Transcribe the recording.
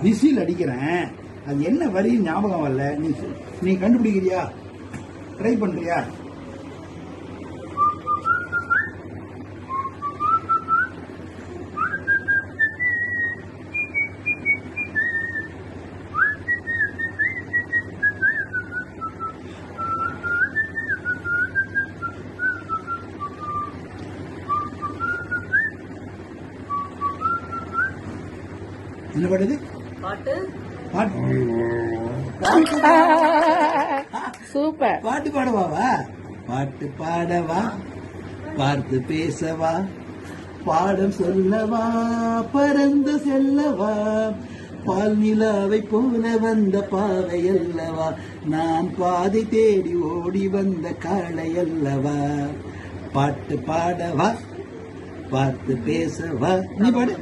Whistle அடிக்கிறேன். அது என்ன வரி ஞாபகம் வரல. நீ கண்டுபிடிக்கிறியா? ட்ரை பண்றியா? என்ன பாடுது? பாட்டு. சூப்பர். பாட்டு பாடவாவா? பாட்டு பாடவா, பார்த்து பேசவா, பாடம் சொல்லவா, பறந்து செல்லவா, பால் நிலாவை போல வந்த பாவை அல்லவா, நான் பாதை தேடி ஓடி வந்த காளை அல்லவா. பாட்டு பாடவா, பார்த்து பேசவா. நீ பாடு.